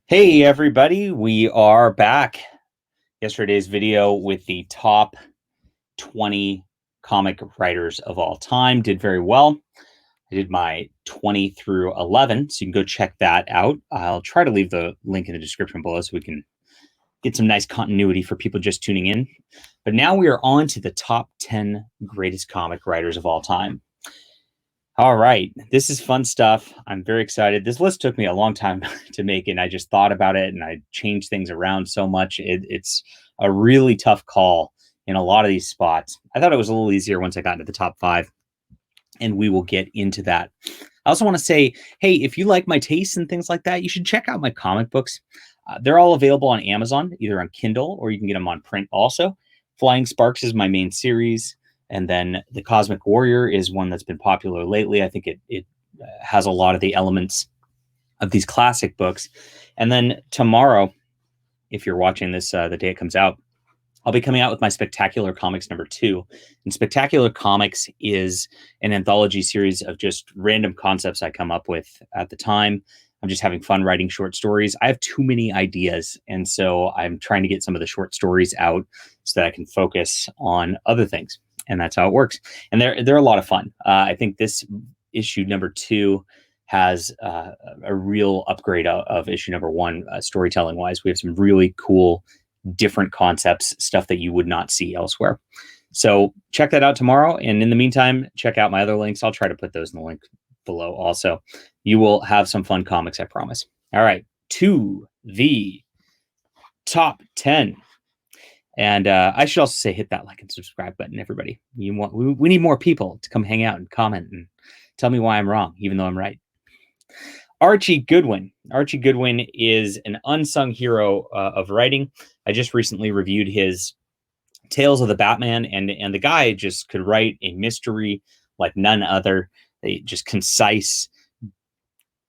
Hey everybody, we are back. Yesterday's video with the top 20 comic writers of all time did very well. I did my 20 through 11, so you can go check that out. I'll try to leave the link in the description below so we can get some nice continuity for people just tuning in. But now we are on to the top 10 greatest comic writers of all time. All right, this is fun stuff. I'm very excited. This list took me a long time to make, and I just thought about it and I changed things around so much. It's a really tough call in a lot of these spots. I thought it was a little easier once I got into the top 5, and we will get into that. I also want to say, hey, if you like my tastes and things like that, you should check out my comic books. They're all available on Amazon, either on Kindle or you can get them on print also. Flying Sparks is my main series. And then The Cosmic Warrior is one that's been popular lately. I think it has a lot of the elements of these classic books. And then tomorrow, if you're watching this the day it comes out, I'll be coming out with my Spectacular Comics #2. And Spectacular Comics is an anthology series of just random concepts I come up with at the time. I'm just having fun writing short stories. I have too many ideas, and so I'm trying to get some of the short stories out so that I can focus on other things. And that's how it works. And they're a lot of fun. I think this issue #2 has a real upgrade of issue #1, storytelling wise. We have some really cool, different concepts, stuff that you would not see elsewhere. So check that out tomorrow. And in the meantime, check out my other links. I'll try to put those in the link below also. You will have some fun comics, I promise. All right, to the top 10. And I should also say, hit that like and subscribe button, everybody. We need more people to come hang out and comment and tell me why I'm wrong, even though I'm right. Archie Goodwin. Archie Goodwin is an unsung hero of writing. I just recently reviewed his Tales of the Batman, and the guy just could write a mystery like none other. Just concise,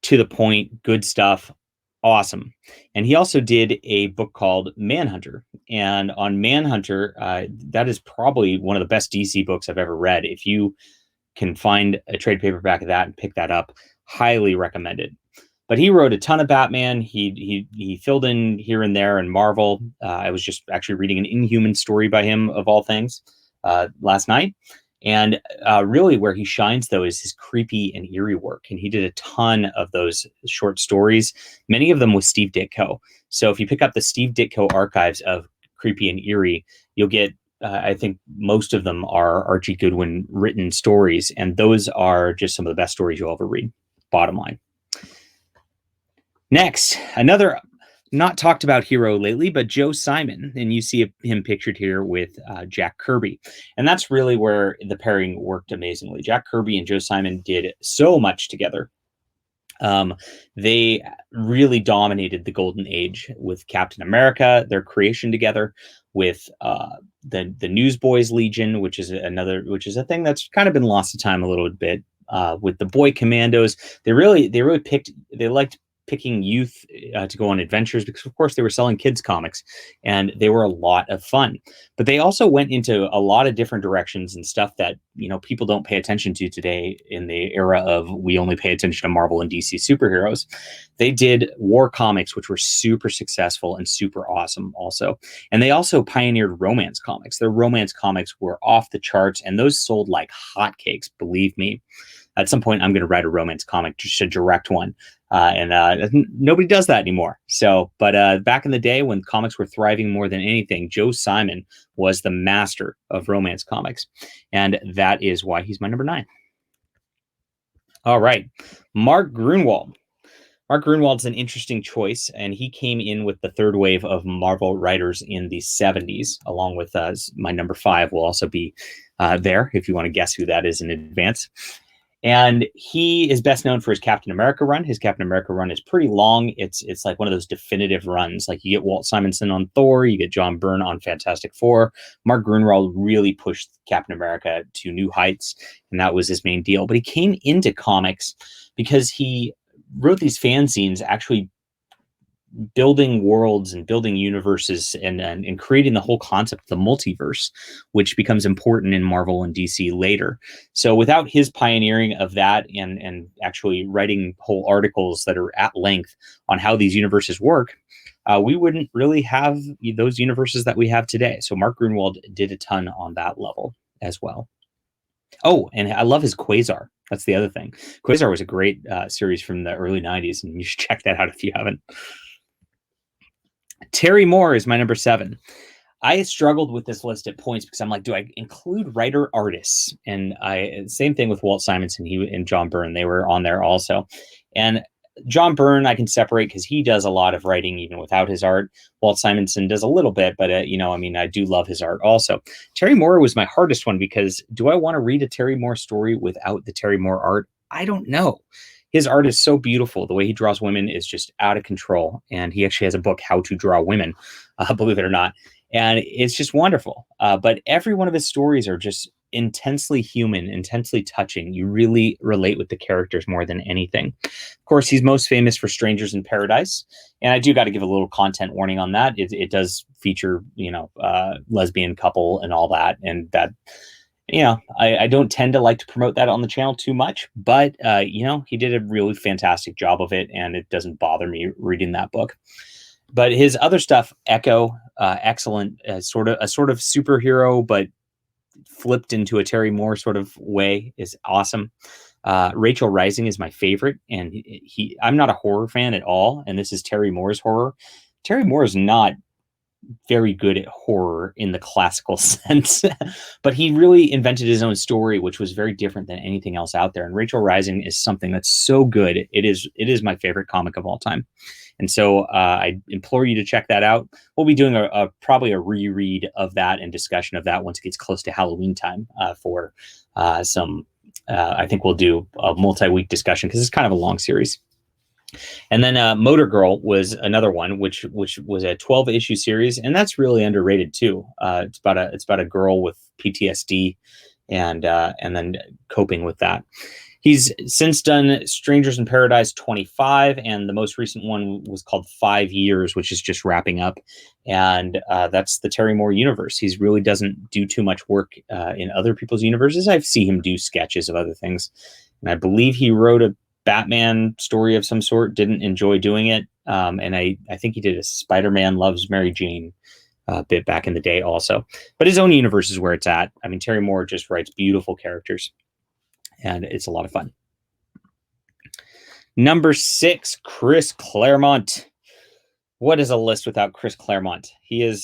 to the point, good stuff. Awesome. And he also did a book called Manhunter. And on Manhunter, that is probably one of the best DC books I've ever read. If you can find a trade paperback of that and pick that up, highly recommended. But he wrote a ton of Batman. He filled in here and there in Marvel. I was just actually reading an Inhuman story by him, of all things, last night. And really where he shines, though, is his creepy and eerie work. And he did a ton of those short stories, many of them with Steve Ditko. So if you pick up the Steve Ditko archives of creepy and eerie, you'll get, I think most of them are Archie Goodwin written stories. And those are just some of the best stories you'll ever read, bottom line. Next, another not talked about hero lately, but Joe Simon. And you see him pictured here with Jack Kirby. And that's really where the pairing worked amazingly. Jack Kirby and Joe Simon did so much together. They really dominated the golden age with Captain America, their creation together with the Newsboys Legion, which is a thing that's kind of been lost to time a little bit. With the Boy Commandos, they liked picking youth to go on adventures because, of course, they were selling kids comics and they were a lot of fun. But they also went into a lot of different directions and stuff that, people don't pay attention to today in the era of we only pay attention to Marvel and DC superheroes. They did war comics, which were super successful and super awesome also. And they also pioneered romance comics. Their romance comics were off the charts and those sold like hotcakes, believe me. At some point, I'm going to write a romance comic, just a direct one. And nobody does that anymore. So, but back in the day when comics were thriving more than anything, Joe Simon was the master of romance comics. And that is why he's my #9. All right. Mark Gruenwald. Mark Gruenwald is an interesting choice, and he came in with the third wave of Marvel writers in the 70s, along with my #5 will also be there, if you want to guess who that is in advance. And he is best known for his Captain America run. His Captain America run is pretty long. It's like one of those definitive runs. Like you get Walt Simonson on Thor, you get John Byrne on Fantastic Four. Mark Gruenwald really pushed Captain America to new heights, and that was his main deal. But he came into comics because he wrote these fanzines actually building worlds and building universes and creating the whole concept of the multiverse, which becomes important in Marvel and DC later. So without his pioneering of that and actually writing whole articles that are at length on how these universes work, we wouldn't really have those universes that we have today. So Mark Gruenwald did a ton on that level as well. Oh, and I love his Quasar. That's the other thing. Quasar was a great series from the early 90s, and you should check that out if you haven't. Terry Moore is my number 7. I struggled with this list at points because I'm like, do I include writer artists? And same thing with Walt Simonson and John Byrne. They were on there also. And John Byrne, I can separate because he does a lot of writing even without his art. Walt Simonson does a little bit, but I do love his art also. Terry Moore was my hardest one because do I want to read a Terry Moore story without the Terry Moore art? I don't know. His art is so beautiful. The way he draws women is just out of control. And he actually has a book, How to Draw Women, believe it or not. And it's just wonderful. But every one of his stories are just intensely human, intensely touching. You really relate with the characters more than anything. Of course, he's most famous for Strangers in Paradise. And I do got to give a little content warning on that. It does feature, lesbian couple and all that. And that, I don't tend to like to promote that on the channel too much, but, he did a really fantastic job of it, and it doesn't bother me reading that book. But his other stuff, Echo, excellent, sort of superhero, but flipped into a Terry Moore sort of way, is awesome. Rachel Rising is my favorite, and I'm not a horror fan at all, and this is Terry Moore's horror. Terry Moore is not very good at horror in the classical sense, but he really invented his own story, which was very different than anything else out there. And Rachel Rising is something that's so good. It is my favorite comic of all time. And so I implore you to check that out. We'll be doing probably a reread of that and discussion of that once it gets close to Halloween time for some. I think we'll do a multi-week discussion because it's kind of a long series. And then Motor Girl was another one, which was a 12-issue series, and that's really underrated too. It's about a girl with PTSD and then coping with that. He's since done Strangers in Paradise 25, and the most recent one was called 5 Years, which is just wrapping up. And that's the Terry Moore universe. He really doesn't do too much work in other people's universes. I see him do sketches of other things. And I believe he wrote a Batman story of some sort, didn't enjoy doing it. And I think he did a Spider-Man Loves Mary Jane bit back in the day also. But his own universe is where it's at. I mean, Terry Moore just writes beautiful characters, and it's a lot of fun. Number 6, Chris Claremont. What is a list without Chris Claremont? He is,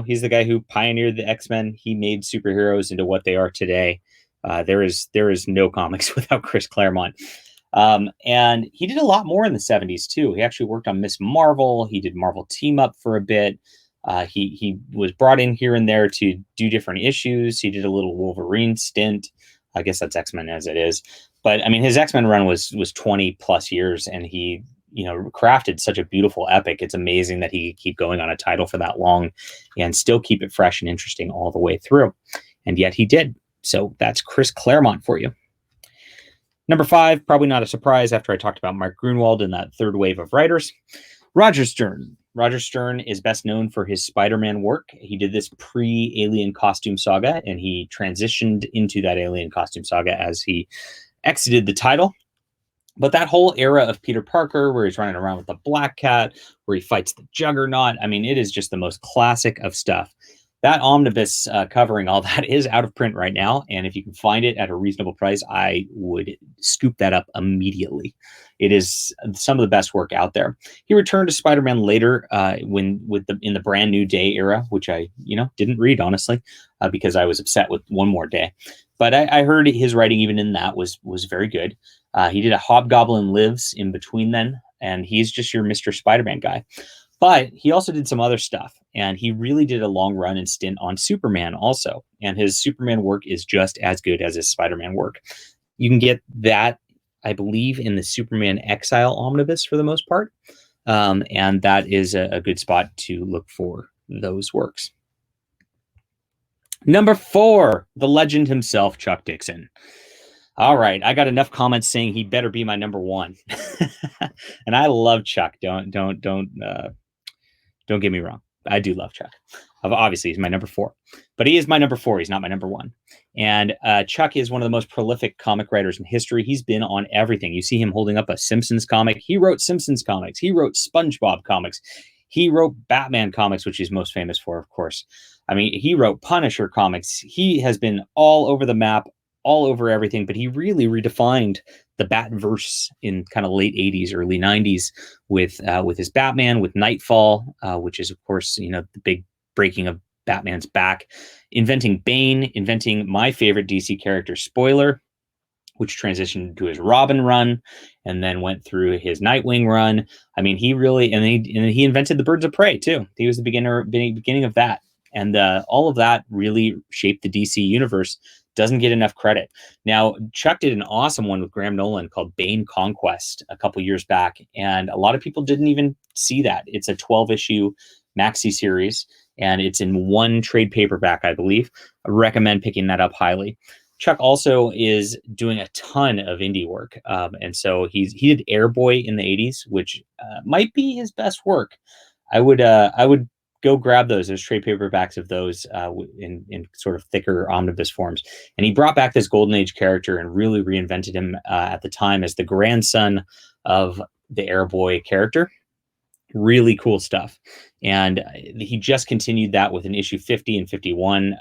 he's the guy who pioneered the X-Men. He made superheroes into what they are today. There is no comics without Chris Claremont. And he did a lot more in the 70s too. He actually worked on Miss Marvel. He did Marvel Team Up for a bit. He was brought in here and there to do different issues. He did a little Wolverine stint. I guess that's X-Men as it is. But I mean, his X-Men run was 20 plus years, and he, crafted such a beautiful epic. It's amazing that he could keep going on a title for that long and still keep it fresh and interesting all the way through. And yet he did. So that's Chris Claremont for you. Number 5, probably not a surprise after I talked about Mark Gruenwald and that third wave of writers, Roger Stern. Roger Stern is best known for his Spider-Man work. He did this pre-Alien Costume Saga, and he transitioned into that Alien Costume Saga as he exited the title. But that whole era of Peter Parker, where he's running around with the Black Cat, where he fights the Juggernaut, I mean, it is just the most classic of stuff. That omnibus covering all that is out of print right now, and if you can find it at a reasonable price, I would scoop that up immediately. It is some of the best work out there. He returned to Spider-Man later in the Brand New Day era, which I didn't read honestly because I was upset with One More Day. But I heard his writing even in that was very good. He did a Hobgoblin Lives in between then, and he's just your Mr. Spider-Man guy. But he also did some other stuff, and he really did a long run and stint on Superman also. And his Superman work is just as good as his Spider-Man work. You can get that, I believe, in the Superman Exile omnibus for the most part. And that is a good spot to look for those works. Number 4, the legend himself, Chuck Dixon. All right, I got enough comments saying he better be my number 1. And I love Chuck. Don't get me wrong. I do love Chuck. Obviously, he's my number 4, but he is my number 4. He's not my number 1. And Chuck is one of the most prolific comic writers in history. He's been on everything. You see him holding up a Simpsons comic. He wrote Simpsons comics. He wrote SpongeBob comics. He wrote Batman comics, which he's most famous for, of course. I mean, he wrote Punisher comics. He has been all over the map, all over everything, but he really redefined the Batverse in kind of late 80s, early 90s with his Batman, with Nightfall, which is, of course, the big breaking of Batman's back, inventing Bane, inventing my favorite DC character, Spoiler, which transitioned to his Robin run and then went through his Nightwing run. I mean, he really, and he invented the Birds of Prey too. He was the beginning of that. And all of that really shaped the DC universe. Doesn't get enough credit. Now, Chuck did an awesome one with Graham Nolan called Bane Conquest a couple years back, and a lot of people didn't even see that. It's a 12-issue maxi series, and it's in one trade paperback, I believe. I recommend picking that up highly. Chuck also is doing a ton of indie work, and so he did Airboy in the 80s, which might be his best work. I would go grab those trade paperbacks of those in sort of thicker omnibus forms. And he brought back this Golden Age character and really reinvented him at the time as the grandson of the Airboy character. Really cool stuff. And he just continued that with an issue 50 and 51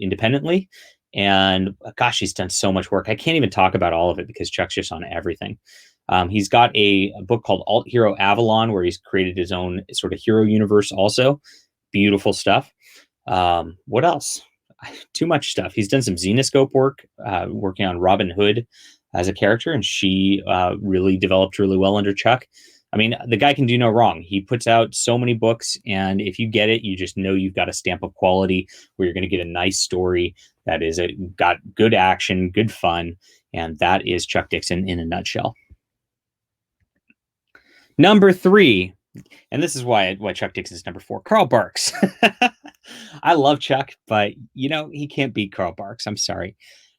independently. And gosh, he's done so much work. I can't even talk about all of it because Chuck's just on everything. He's got a book called Alt Hero Avalon, where he's created his own sort of hero universe also. Beautiful stuff. What else? Too much stuff. He's done some Xenoscope work, working on Robin Hood as a character, and she really developed really well under Chuck. I mean, the guy can do no wrong. He puts out so many books, and if you get it, you just know you've got a stamp of quality where you're going to get a nice story that is got good action, good fun, and that is Chuck Dixon in a nutshell. Number 3, and this is why Chuck Dixon is number 4, Carl Barks. I love Chuck, but he can't beat Carl Barks. I'm sorry.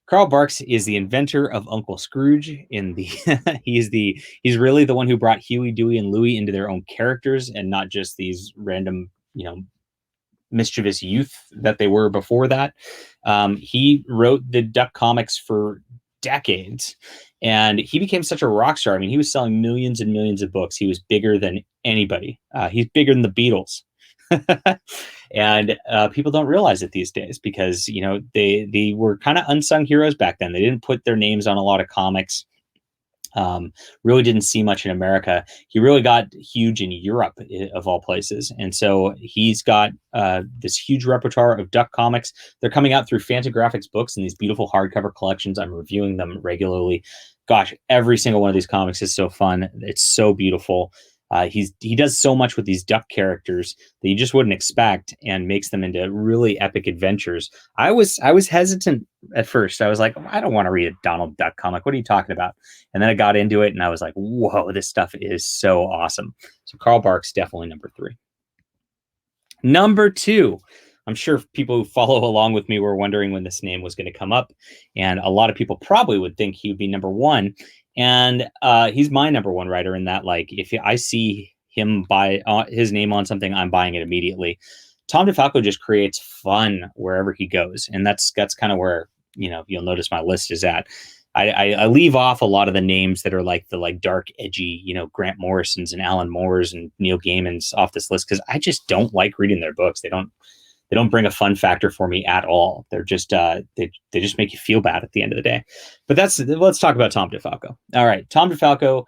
Carl Barks is the inventor of Uncle Scrooge. He's really the one who brought Huey, Dewey, and Louie into their own characters and not just these random, mischievous youth that they were before that. He wrote the Duck comics for decades, and he became such a rock star. I mean, he was selling millions and millions of books. He was bigger than anybody. He's bigger than the Beatles. And people don't realize it these days because, they were kind of unsung heroes back then. They didn't put their names on a lot of comics. Really didn't see much in America. He really got huge in Europe, of all places. And so he's got this huge repertoire of Duck comics. They're coming out through Fantagraphics books and these beautiful hardcover collections. I'm reviewing them regularly. Gosh, every single one of these comics is so fun. It's so beautiful. He does so much with these Duck characters that you just wouldn't expect, and makes them into really epic adventures. I was hesitant at first. I was like, I don't want to read a Donald Duck comic. What are you talking about? And then I got into it, and I was like, whoa, this stuff is so awesome. So Carl Barks, definitely number 3. Number 2. I'm sure people who follow along with me were wondering when this name was going to come up, and a lot of people probably would think he would be number 1. And he's my number 1 writer in that, like, if I see him buy his name on something, I'm buying it immediately. Tom DeFalco just creates fun wherever he goes. And that's kind of where, you'll notice my list is at. I leave off a lot of the names that are like the dark, edgy, Grant Morrisons and Alan Moores and Neil Gaiman's off this list, because I just don't like reading their books. They don't bring a fun factor for me at all. They're just they just make you feel bad at the end of the day. But let's talk about Tom DeFalco. All right, Tom DeFalco,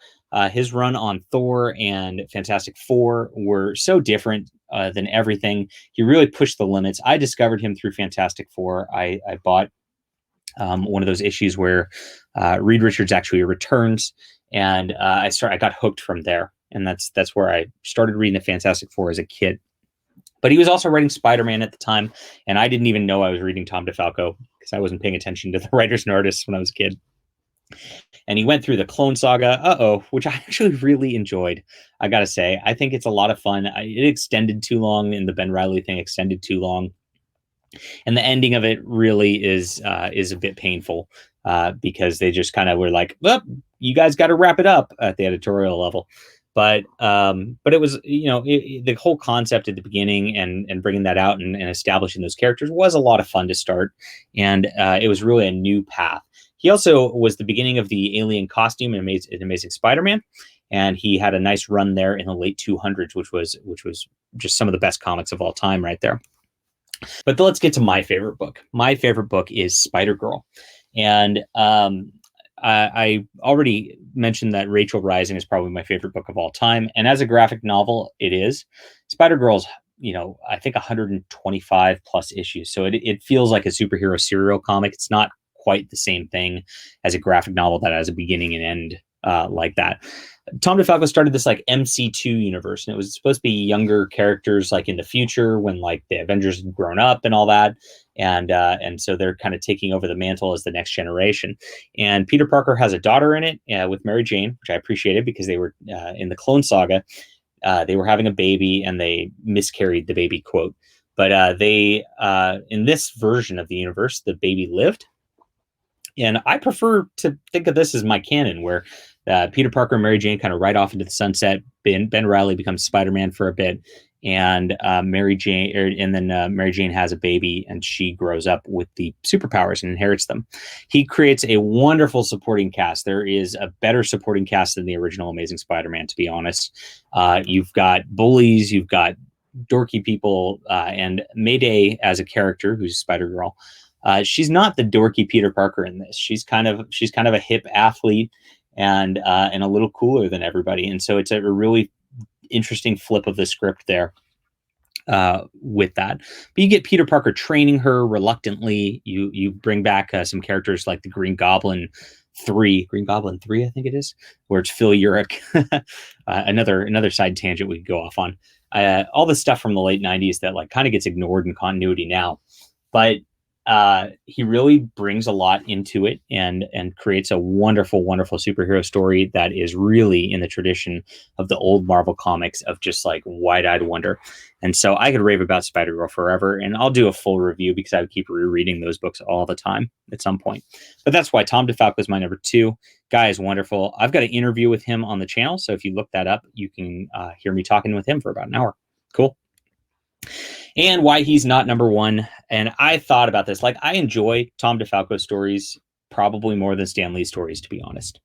his run on Thor and Fantastic Four were so different than everything. He really pushed the limits. I discovered him through Fantastic Four. I bought one of those issues where Reed Richards actually returns, and I got hooked from there. And that's where I started reading the Fantastic Four as a kid. But he was also writing Spider-Man at the time, and I didn't even know I was reading Tom DeFalco because I wasn't paying attention to the writers and artists when I was a kid. And he went through the Clone Saga, which I actually really enjoyed. I got to say, I think it's a lot of fun. It extended too long, and the Ben Reilly thing extended too long. And the ending of it really is a bit painful because they just kind of were like, well, you guys got to wrap it up at the editorial level. but it was, the whole concept at the beginning and bringing that out and establishing those characters was a lot of fun to start, and it was really a new path. He also was the beginning of the alien costume in Amazing Spider-Man, and he had a nice run there in the late 200s, which was just some of the best comics of all time right there. But let's get to my favorite book. My favorite book is Spider-Girl, and I already mentioned that Rachel Rising is probably my favorite book of all time, and as a graphic novel, it is. Spider-Girl's, I think 125 plus issues, so it feels like a superhero serial comic. It's not quite the same thing as a graphic novel that has a beginning and end like that. Tom DeFalco started this like MC2 universe, and it was supposed to be younger characters like in the future when like the Avengers had grown up and all that. And so they're kind of taking over the mantle as the next generation. And Peter Parker has a daughter in it with Mary Jane, which I appreciated because they were in the Clone Saga. They were having a baby and they miscarried the baby, quote. But they in this version of the universe, the baby lived. And I prefer to think of this as my canon, where Peter Parker and Mary Jane kind of ride off into the sunset. Ben Reilly becomes Spider-Man for a bit, and Mary Jane has a baby, and she grows up with the superpowers and inherits them. He creates a wonderful supporting cast. There is a better supporting cast than the original Amazing Spider-Man, to be honest. You've got bullies, you've got dorky people, and Mayday as a character who's Spider-Girl. She's not the dorky Peter Parker in this. She's kind of a hip athlete and a little cooler than everybody. And so it's a really interesting flip of the script there with that. But you get Peter Parker training her reluctantly. You bring back some characters like the Green Goblin 3, I think it is, where it's Phil Urich. Another side tangent we could go off on. All the stuff from the late 90s that like kind of gets ignored in continuity now. But he really brings a lot into it and creates a wonderful, wonderful superhero story that is really in the tradition of the old Marvel comics of just like wide-eyed wonder. And so I could rave about Spider-Girl forever, and I'll do a full review because I would keep rereading those books all the time at some point. But that's why Tom DeFalco is my number 2. Guy is wonderful. I've got an interview with him on the channel, so if you look that up, you can hear me talking with him for about an hour. Cool. And why he's not number 1. And I thought about this. Like, I enjoy Tom DeFalco stories probably more than Stan Lee stories, to be honest.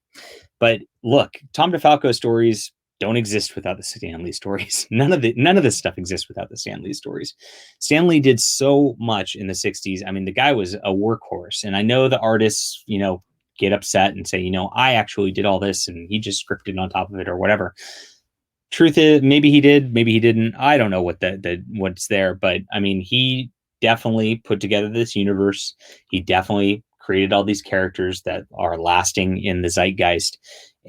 But look, Tom DeFalco stories don't exist without the Stan Lee stories. None of this stuff exists without the Stan Lee stories. Stan Lee did so much in the 60s. I mean, the guy was a workhorse. And I know the artists, get upset and say, I actually did all this and he just scripted on top of it or whatever. Truth is, maybe he did, maybe he didn't. I don't know what's there, but I mean, he definitely put together this universe. He definitely created all these characters that are lasting in the zeitgeist,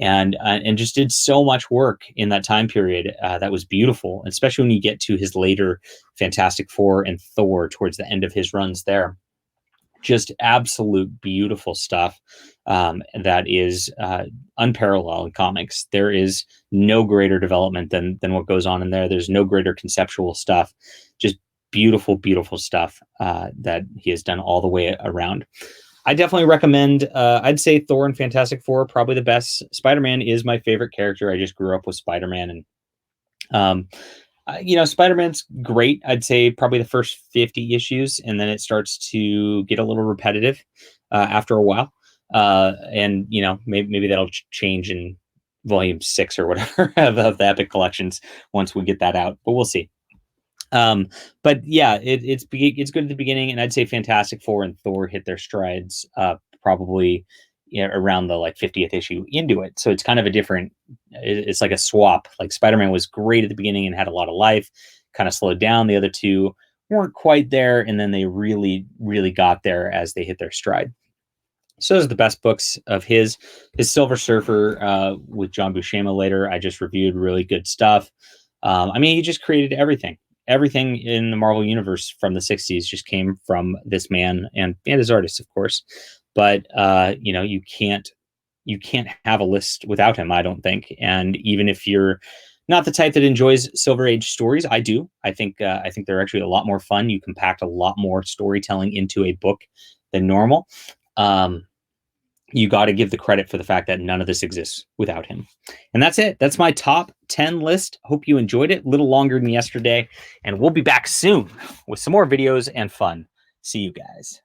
and just did so much work in that time period that was beautiful, especially when you get to his later Fantastic Four and Thor towards the end of his runs there. Just absolute beautiful stuff that is unparalleled in comics. There is no greater development than what goes on in there. There's no greater conceptual stuff. Just beautiful, beautiful stuff that he has done all the way around. I definitely recommend, I'd say Thor and Fantastic Four are probably the best. Spider-Man is my favorite character. I just grew up with Spider-Man, and Spider-Man's great. I'd say probably the first 50 issues, and then it starts to get a little repetitive after a while. And maybe that'll change in volume 6 or whatever of the Epic collections once we get that out, but we'll see. But yeah, it's good at the beginning, and I'd say Fantastic Four and Thor hit their strides probably around the like 50th issue into it. So it's kind of a different, it's like a swap. Like Spider-Man was great at the beginning and had a lot of life, kind of slowed down. The other two weren't quite there, and then they really, really got there as they hit their stride. So those are the best books of his Silver Surfer with John Buscema later. I just reviewed, really good stuff. I mean, he just created everything in the Marvel universe from the 60s just came from this man and his artists, of course. But you can't have a list without him, I don't think. And even if you're not the type that enjoys Silver Age stories, I do. I think they're actually a lot more fun. You compact a lot more storytelling into a book than normal. you got to give the credit for the fact that none of this exists without him. And that's it. That's my top 10 list. Hope you enjoyed it. A little longer than yesterday. And we'll be back soon with some more videos and fun. See you guys.